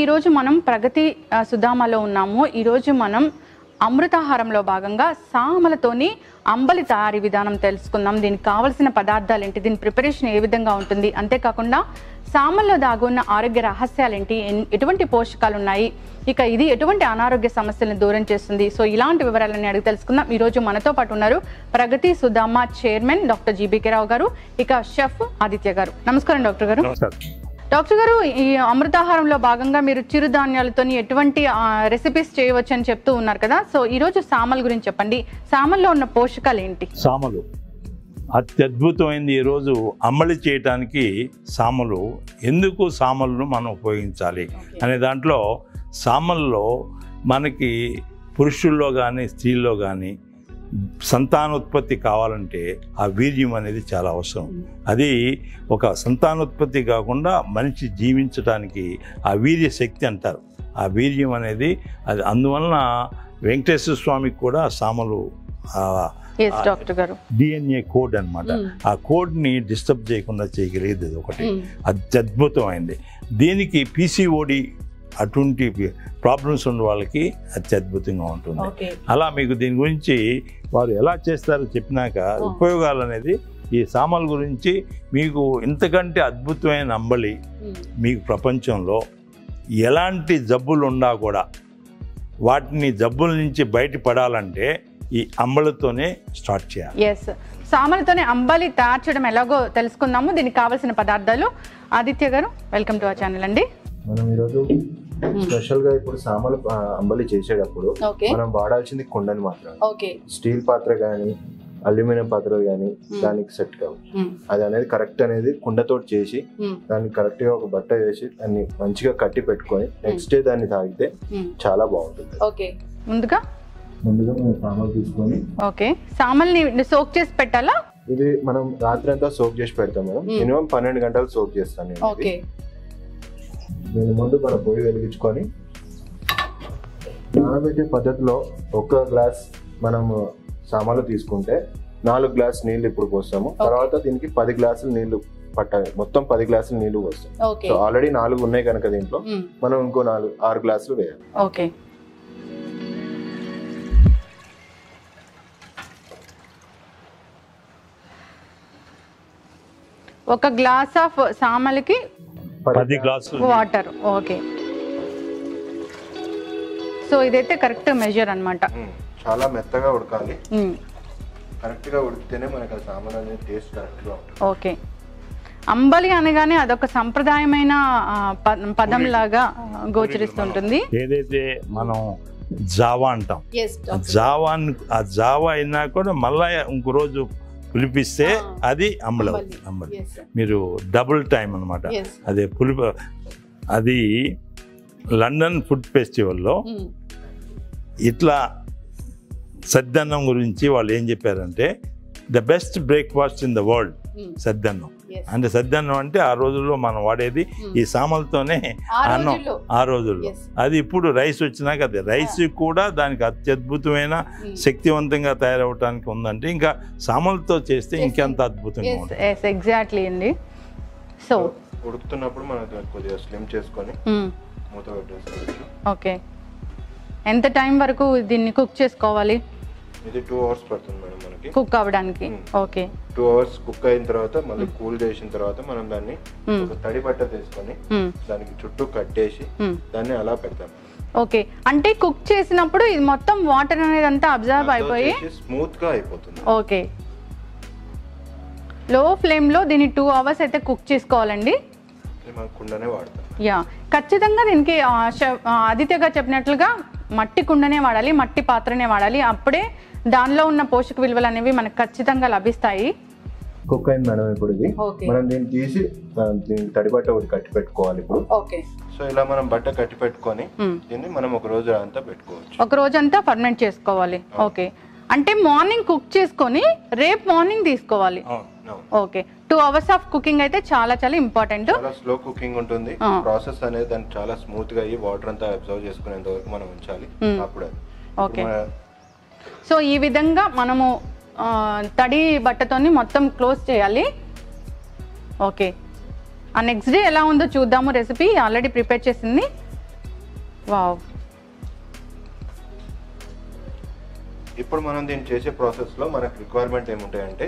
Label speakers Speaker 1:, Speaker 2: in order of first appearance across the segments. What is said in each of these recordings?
Speaker 1: ఈరోజు మనం ప్రగతి సుధామలో ఉన్నాము. ఈరోజు మనం అమృతాహారంలో భాగంగా సామలతోని అంబలి తయారీ విధానం తెలుసుకుందాం. దీనికి కావలసిన పదార్థాలు ఏంటి, దీని ప్రిపరేషన్ ఏ విధంగా ఉంటుంది, అంతేకాకుండా సామల్లో దాగున్న ఆరోగ్య రహస్యాలు ఏంటి, ఎటువంటి పోషకాలు ఉన్నాయి, ఇక ఇది ఎటువంటి అనారోగ్య సమస్యలను దూరం చేస్తుంది. సో ఇలాంటి వివరాలన్నీ అడిగి తెలుసుకుందాం. ఈరోజు మనతో పాటు ఉన్నారు ప్రగతి సుధామ చైర్మన్ డాక్టర్ జీబీకే రావు గారు, ఇక షెఫ్ ఆదిత్య గారు. నమస్కారం డాక్టర్ గారు. డాక్టర్ గారు, ఈ అమృతాహారంలో భాగంగా మీరు చిరుధాన్యాలతో ఎటువంటి రెసిపీస్ చేయవచ్చు అని చెప్తూ ఉన్నారు కదా. సో ఈరోజు సామల్ గురించి చెప్పండి. సామల్లో ఉన్న పోషకాలు ఏంటి?
Speaker 2: సామలు అత్యద్భుతమైంది. ఈరోజు అంబలి చేయటానికి సామలు, ఎందుకు సామలను మనం ఉపయోగించాలి అనే దాంట్లో సామల్లో మనకి పురుషుల్లో కానీ స్త్రీల్లో కానీ సంతానోత్పత్తి కావాలంటే ఆ వీర్యం అనేది చాలా అవసరం. అది ఒక సంతానోత్పత్తి కాకుండా మనిషి జీవించడానికి ఆ వీర్య శక్తి అంటారు. ఆ వీర్యం అనేది అది, అందువలన వెంకటేశ్వర స్వామికి కూడా సామలు DNA కోడ్ అన్నమాట. ఆ కోడ్ని డిస్టర్బ్ చేయకుండా చేయగలిగేది ఒకటి అత్యద్భుతమైంది. దీనికి PCOD అటువంటి ప్రాబ్లమ్స్ ఉన్న వాళ్ళకి అత్యద్భుతంగా ఉంటుంది. అలా మీకు దీని గురించి వారు ఎలా చేస్తారో చెప్పినాక ఉపయోగాలు అనేది ఈ సామల గురించి మీకు ఇంతకంటే అద్భుతమైన అంబలి మీకు ప్రపంచంలో ఎలాంటి జబ్బులు ఉన్నా కూడా వాటిని జబ్బుల నుంచి బయటపడాలంటే ఈ అంబలితోనే స్టార్ట్ చేయాలి.
Speaker 1: ఎస్, సామలతోనే అంబలి తయారు చేయడం ఎలాగో తెలుసుకుందాము. దీనికి కావాల్సిన పదార్థాలు ఆదిత్య గారు, వెల్కమ్ టు అవర్ ఛానల్ అండి.
Speaker 3: మనం ఈరోజు స్పెషల్ గా ఇప్పుడు సామలు అంబలి చేసేటప్పుడు మనం వాడాల్సింది కుండని మాత్రం. స్టీల్ పాత్ర గానీ అల్యూమినియం పాత్ర గానీ దానికి సెట్ కావు. అది అనేది కరెక్ట్ అనేది కుండతో చేసి దాన్ని కరెక్ట్ గా ఒక బట్ట వేసి దాన్ని మంచిగా కట్టి పెట్టుకొని నెక్స్ట్ డే దాన్ని తాగితే చాలా బాగుంటుంది.
Speaker 1: ముందుగా
Speaker 3: మనం సామలు తీసుకొని
Speaker 1: సామల్ని సోక్ చేసి పెట్టాలా?
Speaker 3: ఇది మనం రాత్రి అంతా సోక్ చేసి పెడతాం మేడం. మినిమం 12 గంటలు సోక్ చేస్తాను నేను. దీని ముందు మన పొయ్యి వెలిగించుకొని నానబెట్టే పద్ధతిలో 1 గ్లాస్ మనము సామాన్లు తీసుకుంటే 4 గ్లాస్ నీళ్లు ఇప్పుడు పోస్తాము. తర్వాత దీనికి 10 గ్లాసులు నీళ్లు పట్టాలి. మొత్తం 10 గ్లాసులు నీళ్లు పోస్తాం. సో ఆల్రెడీ 4 ఉన్నాయి కనుక దీంట్లో మనం ఇంకో 6 గ్లాసులు వేయాలి.
Speaker 1: ఒక గ్లాస్ ఆఫ్ సామలకి
Speaker 2: 10 గ్లాసులు
Speaker 1: వాటర్. సో ఇదైతే కరెక్ట్ మెజర్ అన్నమాట.
Speaker 3: చాలా మెత్తగా ఉడకాలి. కరెక్ట్ గా ఉడికితేనే మనకి ఆ సామల్ అనేది టేస్ట్ కరెక్ట్ గా ఉంటుంది.
Speaker 1: అంబలి అనగానే అదొక సంప్రదాయమైన పదం లాగా గోచరిస్తుంటుంది.
Speaker 2: ఏదైతే మనం జావా అంటాం, ఆ జావా అయినా కూడా మళ్ళా ఇంకో రోజు పులిపిస్తే అది అంబలి. మీరు డబుల్ టైం అనమాట. అదే పులిపి. అది లండన్ ఫుడ్ ఫెస్టివల్లో ఇట్లా సద్దన్నం గురించి వాళ్ళు ఏం చెప్పారంటే the best breakfast in the world సద్దన్నం. అంటే సద్దన్నం అంటే ఆ రోజుల్లో మనం వాడేది ఈ సామలతోనే అన్నం. ఆ రోజుల్లో అది ఇప్పుడు రైస్ వచ్చినాక అది రైస్ కూడా దానికి అత్యద్భుతమైన శక్తివంతంగా తయారవడానికి ఉందంటే ఇంకా సామలతో చేస్తే ఇంకెంత అద్భుతంగా ఉంటుంది.
Speaker 1: ఎగ్జాక్ట్లీ అండి. సో
Speaker 3: ఉడుకుతున్నప్పుడు మనం కొద్దిగా స్లిమ్ చేసుకొని మూత
Speaker 1: పెట్టేసుకోవచ్చు. ఎంత టైం వరకు దీన్ని కుక్ చేసుకోవాలి?
Speaker 3: ఇది 2 అవర్స్ పడుతుంది మేడం మనకి
Speaker 1: కుక్ అవ్వడానికి.
Speaker 3: 2 అవర్స్ కుక్ అయిన తర్వాత మళ్ళీ కూల్ చేసిన తర్వాత మనం దాన్ని ఒక తడి బట్ట తీసుకొని దానికి చుట్టూ కట్టేసి దాన్ని అలా పెడతాం.
Speaker 1: అంటే కుక్ చేసినప్పుడు ఇది మొత్తం వాటర్ అనేది అంతా అబ్జర్వ్ అయిపోయి
Speaker 3: స్మూత్ గా అయిపోతుంది.
Speaker 1: లో ఫ్లేమ్ లో దీన్ని 2 అవర్స్ అయితే కుక్ చేసుకోవాలండి.
Speaker 3: కుండనే వాడతాం.
Speaker 1: ఖచ్చితంగా దీనికి ఆదిత్యగా చెప్పినట్లుగా మట్టి కుండనే వాడాలి, మట్టి పాత్రనే వాడాలి. అప్పుడే దానిలో ఉన్న పోషక విలువలు అనేవి మనకు ఖచ్చితంగా లభిస్తాయి.
Speaker 3: కుక్ అయింది మేడం ఇప్పుడు ఇది. మనం దీన్ని తీసి తడి బట్ట ఒకటి కట్టి పెట్టుకోవాలి ఇప్పుడు. సో ఇలా మనం బట్ట కట్టి పెట్టుకొని దీన్ని మనం ఒక రోజు అంతా పెట్టుకోవచ్చు.
Speaker 1: ఒక రోజు అంతా ఫర్మెంట్ చేసుకోవాలి. అంటే మార్నింగ్ కుక్ చేసుకొని రేపు మార్నింగ్ తీసుకోవాలి. 2 అవర్స్ ఆఫ్ కుకింగ్ అయితే చాలా చాలా ఇంపార్టెంట్.
Speaker 3: చాలా స్లో కుకింగ్ ఉంటుంది. ప్రాసెస్ అనేది దాన్ని చాలా స్మూత్ గా అయ్యి వాటర్ అంతా అబ్జర్వ్ చేసుకునేంత వరకు మనం ఉంచాలి. అప్పుడే
Speaker 1: సో ఈ విధంగా మనము తడి బట్టతోని మొత్తం క్లోజ్ చేయాలి. ఆ నెక్స్ట్ డే ఎలా ఉందో చూద్దాము. రెసిపీ ఆల్రెడీ ప్రిపేర్ చేసింది. వావ్.
Speaker 3: ఇప్పుడు మనం దీన్ని చేసే ప్రాసెస్ లో మనకు రిక్వైర్మెంట్ ఏముంటాయంటే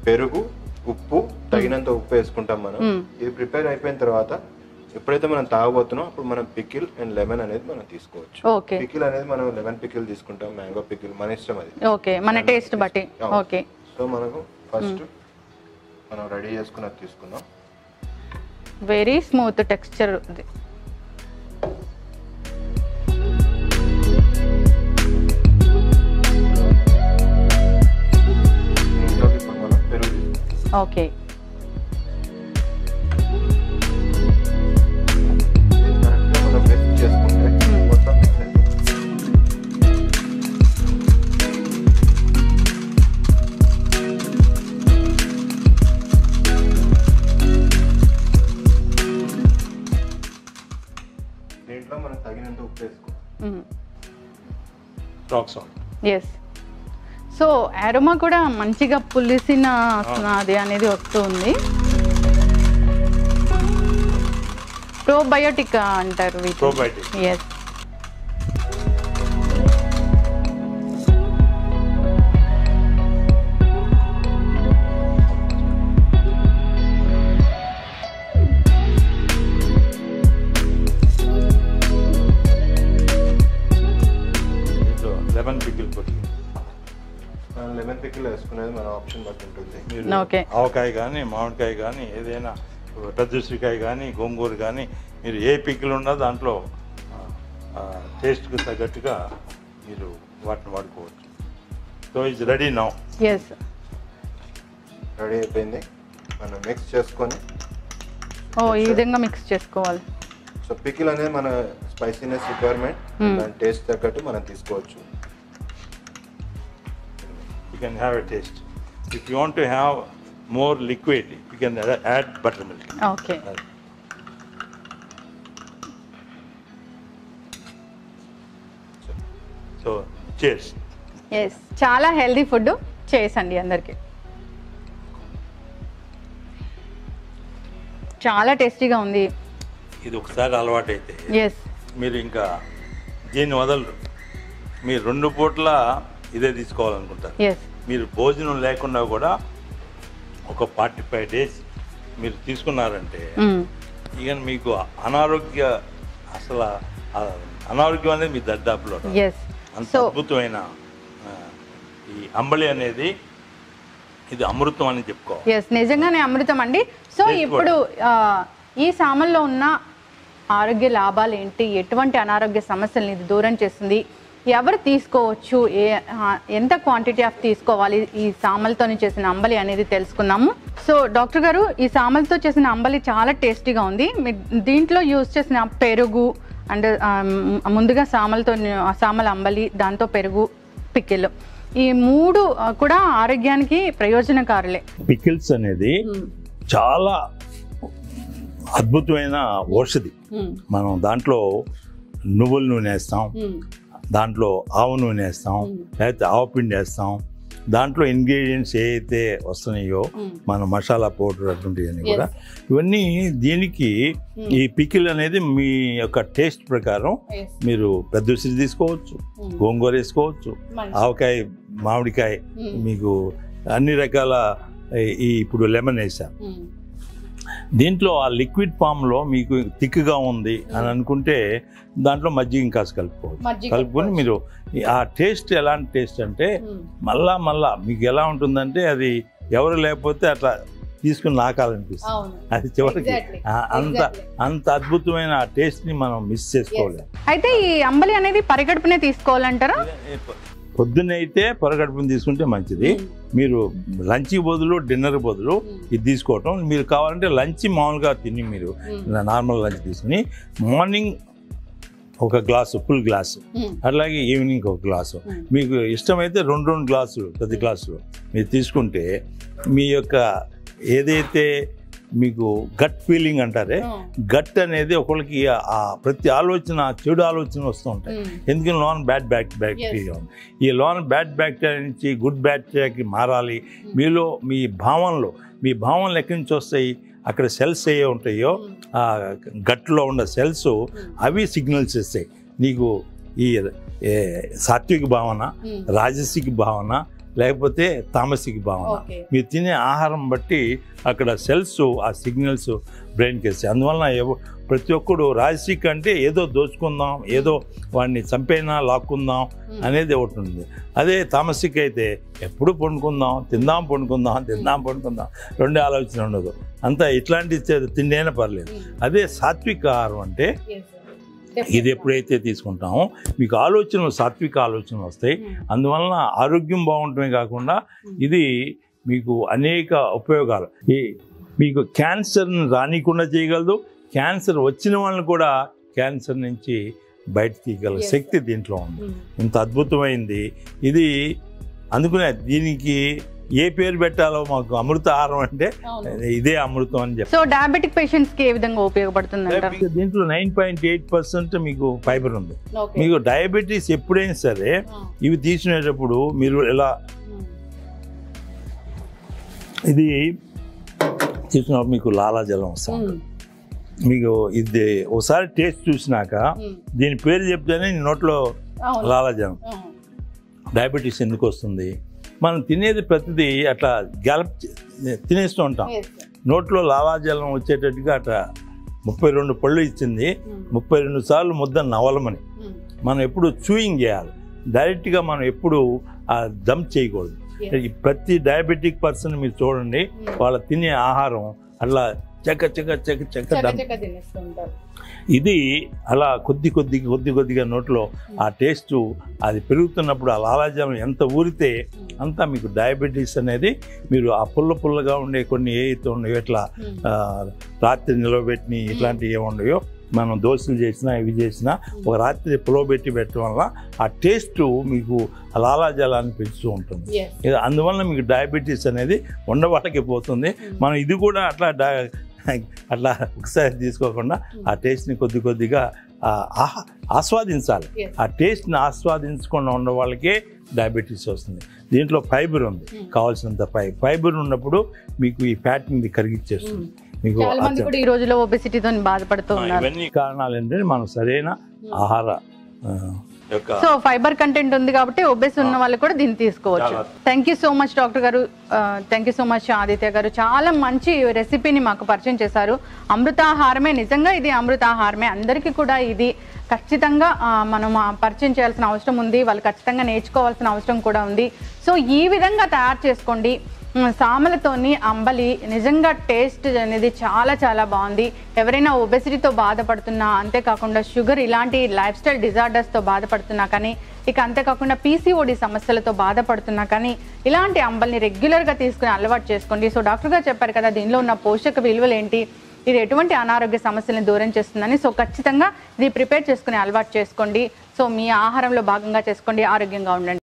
Speaker 3: పెరుగు, ఉప్పు, తగినంత ఉప్పు వేసుకుంటాం మనం. ఇది ప్రిపేర్ అయిపోయిన తర్వాత ఎప్పుడైతే మనం తాగబోతున్నాం అప్పుడు మనం పికిల్ అండ్ లెమన్ అనేది మనం తీసుకోవచ్చు. పికిల్ అనేది మనం లెమన్ పికిల్ తీసుకుంటాం, మ్యాంగో పికిల్, మన ఇష్టం అది.
Speaker 1: ఓకే, మన టేస్ట్ బట్టి. ఓకే,
Speaker 3: సో మనకు ఫస్ట్ మనం రెడీ చేసుకున్నది తీసుకుందాం.
Speaker 1: వెరీ స్మూత్ టెక్స్చర్ ఉంది. ఓకే,
Speaker 3: దీంట్లో మనం తగినంత ఉప్పు వేసుకోవాలి.
Speaker 1: ఎస్. సో అరోమా కూడా మంచిగా పులిసిన అది అనేది వస్తుంది. ప్రోబయోటిక్ అంటారు. ఎస్.
Speaker 3: లెమన్ పికిల్ వేసుకునేది మన ఆప్షన్ బట్టి ఉంటుంది.
Speaker 2: మీరు ఆవకాయ కానీ మామిడికాయ కానీ ఏదైనా పెద్దసికాయ కానీ గోంగూర కానీ మీరు ఏ పికిల్ ఉన్నా దాంట్లో టేస్ట్కి తగ్గట్టుగా మీరు వాటిని వాడుకోవచ్చు. So it's ready now.
Speaker 1: Yes,
Speaker 3: ready అయిపోయింది. మనం మిక్స్ చేసుకొని
Speaker 1: ఈ విధంగా మిక్స్ చేసుకోవాలి.
Speaker 3: సో పికిల్ అనేది మన స్పైసీనెస్ రిక్వైర్మెంట్, దాని టేస్ట్ తగ్గట్టు మనం తీసుకోవచ్చు.
Speaker 2: You can have a taste. If you want to have more liquid, you can add buttermilk.
Speaker 1: Okay.
Speaker 2: So, cheers.
Speaker 1: Yes, చాలా హెల్దీ ఫుడ్ చేసండి అందరికి. చాలా టేస్టీగా ఉంది.
Speaker 2: ఇది ఒకసారి అలవాటు అయితే మీరు ఇంకా దీన్ని వదలరు. మీరు 2 పూట్ల ఇదే తీసుకోవాలనుకుంటారు. మీరు భోజనం లేకుండా కూడా ఒక 45 days మీరు తీసుకున్నారంటే ఇక మీకు అనారోగ్యం అనేది మీ దర్దాపులో. అంత అద్భుతమైన ఈ అంబలి అనేది ఇది అమృతం అని చెప్పుకోవాలి.
Speaker 1: నిజంగానే అమృతం అండి. సో ఇప్పుడు ఈ సామల్లో ఉన్న ఆరోగ్య లాభాలు ఏంటి, ఎటువంటి అనారోగ్య సమస్యలను ఇది దూరం చేస్తుంది, ఎవరు తీసుకోవచ్చు, ఎంత క్వాంటిటీ ఆఫ్ తీసుకోవాలి ఈ సామలతో చేసిన అంబలి అనేది తెలుసుకుందాము. సో డాక్టర్ గారు, ఈ సామలతో చేసిన అంబలి చాలా టేస్టీగా ఉంది. దీంట్లో యూజ్ చేసిన పెరుగు అండ్ ముందుగా సామల అంబలి, దాంతో పెరుగు, పికిల్, ఈ 3 కూడా ఆరోగ్యానికి ప్రయోజనకారులే.
Speaker 2: పికిల్స్ అనేది చాలా అద్భుతమైన ఔషధి. మనం దాంట్లో నువ్వుల నూనె వేస్తాం, దాంట్లో ఆవు నూనె వేస్తాం, లేకపోతే ఆవపిండి వేస్తాం. దాంట్లో ఇంగ్రీడియంట్స్ ఏవైతే వస్తున్నాయో మన మసాలా పౌడర్ అటువంటివన్నీ కూడా ఇవన్నీ దీనికి ఈ పికిల్ అనేది మీ యొక్క టేస్ట్ ప్రకారం మీరు పెద్ద ఉసిరి తీసుకోవచ్చు, గోంగూర వేసుకోవచ్చు, ఆవకాయ, మామిడికాయ, మీకు అన్ని రకాల ఇప్పుడు లెమన్ వేసాం. దీంట్లో ఆ లిక్విడ్ ఫామ్లో మీకు థిక్గా ఉంది అని అనుకుంటే దాంట్లో మజ్జిగ ఇంకా కలుపుకొని మీరు ఆ టేస్ట్ ఎలాంటి టేస్ట్ అంటే మళ్ళా మీకు ఎలా ఉంటుందంటే అది ఎవరు లేకపోతే అట్లా తీసుకుని నాకాలనిపిస్తుంది. అది చివరికి అంత అద్భుతమైన ఆ టేస్ట్ని మనం మిస్ చేసుకోవాలి.
Speaker 1: అయితే ఈ అంబలి అనేది పరిగడుపునే తీసుకోవాలంటారా?
Speaker 2: పొద్దున్న అయితే పొరగడుపుని తీసుకుంటే మంచిది. మీరు లంచ్కి బదులు డిన్నర్ బదులు ఇది తీసుకోవటం. మీరు కావాలంటే లంచ్ మామూలుగా తిని మీరు నార్మల్ లంచ్ తీసుకుని మార్నింగ్ ఒక గ్లాసు, ఫుల్ గ్లాసు, అట్లాగే ఈవినింగ్ ఒక గ్లాసు, మీకు ఇష్టమైతే 2 గ్లాసులు, పెద్ద గ్లాసులు మీరు తీసుకుంటే మీ యొక్క ఏదైతే మీకు గట్ ఫీలింగ్ అంటారే, గట్ అనేది ఒకరికి ప్రతి ఆలోచన, చెడు ఆలోచన వస్తూ ఉంటాయి. ఎందుకంటే లోన్ బ్యాడ్ బ్యాక్టీరియా ఉంది. ఈ లోన్ బ్యాడ్ బ్యాక్టీరియా నుంచి గుడ్ బ్యాక్టీరియాకి మారాలి. మీలో మీ భావనలు ఎక్కడి నుంచి వస్తాయి, అక్కడ సెల్స్ ఏ ఉంటాయో ఆ గట్లో ఉన్న సెల్స్ అవి సిగ్నల్స్ ఇస్తాయి. నీకు ఈ సాత్విక భావన, రాజసిక భావన, లేకపోతే తామసిక భావన, మీరు తినే ఆహారం బట్టి అక్కడ సెల్స్ ఆ సిగ్నల్స్ బ్రెయిన్కి వేస్తాయి. అందువలన ప్రతి ఒక్కడు రాజసిక అంటే ఏదో దోచుకుందాం, ఏదో వాడిని చంపైనా లాక్కుందాం అనేది ఒకటి ఉంది. అదే తామసిక అయితే ఎప్పుడు పండుకుందాం, తిందాం పండుకుందాం, రెండే ఆలోచన ఉండదు. అంతా ఇట్లాంటి తిండి అయినా పర్లేదు. అదే సాత్విక ఆహారం అంటే ఇది ఎప్పుడైతే తీసుకుంటామో మీకు సాత్విక ఆలోచనలు వస్తాయి. అందువలన ఆరోగ్యం బాగుంటమే కాకుండా ఇది మీకు అనేక ఉపయోగాలు, మీకు క్యాన్సర్ని రానికుండా చేయగలదు. క్యాన్సర్ వచ్చిన వాళ్ళని కూడా క్యాన్సర్ నుంచి బయట తీయగల శక్తి దీంట్లో ఉంది. ఇంత అద్భుతమైంది ఇది. అందుకనే దీనికి ఏ పేరు పెట్టాలో మాకు అమృత ఆహారం అంటే ఇదే అమృతం అని చెప్పి.
Speaker 1: సో డయాబెటిక్ పేషెంట్స్ కి ఏ విధంగా ఉపయోగపడుతుంది?
Speaker 2: దీంట్లో 9.8% మీకు ఫైబర్ ఉంది. మీకు డయాబెటీస్ ఎప్పుడైనా సరే ఇవి తీసుకునేటప్పుడు మీరు ఎలా ఇది తీసుకున్నప్పుడు మీకు లాలాజలం వస్తుంది. మీకు ఇది ఒకసారి టేస్ట్ చూసినాక దీని పేరు చెప్తేనే నోట్లో లాలాజలం. డయాబెటీస్ ఎందుకు వస్తుంది? మనం తినేది ప్రతిదీ అట్లా తినేస్తూ ఉంటాం. నోట్లో లాలాజలం వచ్చేటట్టుగా అట్లా 32 పళ్ళు ఇచ్చింది, 32 సార్లు ముద్ద నవలమని. మనం ఎప్పుడు చూయింగ్ చేయాలి, డైరెక్ట్గా మనం ఎప్పుడు డంప్ చేయకూడదు. ప్రతి డయాబెటిక్ పర్సన్ మీరు చూడండి, వాళ్ళ తినే ఆహారం అట్లా ఇది అలా కొద్దిగా నోట్లో ఆ టేస్ట్ అది పెరుగుతున్నప్పుడు ఆ లాలాజలం ఎంత ఊరితే అంతా మీకు డయాబెటీస్ అనేది మీరు ఆ పుల్లగా ఉండే కొన్ని ఏవైతే ఉన్నాయో ఇట్లా రాత్రి నిలవబెట్టిన ఇట్లాంటివి ఏముండయో మనం దోశలు చేసినా ఇవి చేసినా ఒక రాత్రి పెట్టడం వల్ల ఆ టేస్ట్ మీకు లాలాజలాన్ని పెంచుతూ ఉంటుంది. అందువల్ల మీకు డయాబెటీస్ అనేది ఉండవాళ్ళకి పోతుంది. మనం ఇది కూడా అట్లా ఒకసారి తీసుకోకుండా ఆ టేస్ట్ని కొద్దిగా ఆస్వాదించాలి. ఆ టేస్ట్ని ఆస్వాదించకుండా ఉన్న వాళ్ళకే డయాబెటీస్ వస్తుంది. దీంట్లో ఫైబర్ ఉంది, కావాల్సినంత ఫైబర్ ఉన్నప్పుడు మీకు ఈ ఫ్యాట్ని కరిగిచ్చేస్తుంది. మీకు
Speaker 1: ఈ రోజులో ఒబెసిటీతో బాధపడుతున్నారు.
Speaker 2: ఇవన్నీ కారణాలు ఏంటంటే మనం సరైన ఆహార
Speaker 1: సో ఫైబర్ కంటెంట్ ఉంది కాబట్టి ఒబెస్ ఉన్న వాళ్ళు కూడా దీన్ని తీసుకోవచ్చు. Thank you so much doctor గారు, thank you so much Aditya గారు. చాలా మంచి రెసిపీని మాకు పరిచయం చేశారు. అమృతాహారమే, నిజంగా ఇది అమృతాహారమే. అందరికీ కూడా ఇది ఖచ్చితంగా మనం పరిచయం చేయాల్సిన అవసరం ఉంది, వాళ్ళు ఖచ్చితంగా నేర్చుకోవాల్సిన అవసరం కూడా ఉంది. సో ఈ విధంగా తయారు చేసుకోండి. సామలతోని అంబలి నిజంగా టేస్ట్ అనేది చాలా బాగుంది. ఎవరైనా ఒబెసిటీతో బాధపడుతున్నా, అంతేకాకుండా షుగర్ ఇలాంటి లైఫ్ స్టైల్ డిజార్డర్స్తో బాధపడుతున్నా కానీ, ఇక అంతేకాకుండా పీసీఓడి సమస్యలతో బాధపడుతున్నా కానీ ఇలాంటి అంబల్ని రెగ్యులర్గా తీసుకుని అలవాటు చేసుకోండి. సో డాక్టర్ గారు చెప్పారు కదా దీనిలో ఉన్న పోషక విలువలు ఏంటి, ఇది ఎటువంటి అనారోగ్య సమస్యలను దూరం చేస్తుందని. సో ఖచ్చితంగా ఇది ప్రిపేర్ చేసుకుని అలవాటు చేసుకోండి. సో మీ ఆహారంలో భాగంగా చేసుకోండి, ఆరోగ్యంగా ఉండండి.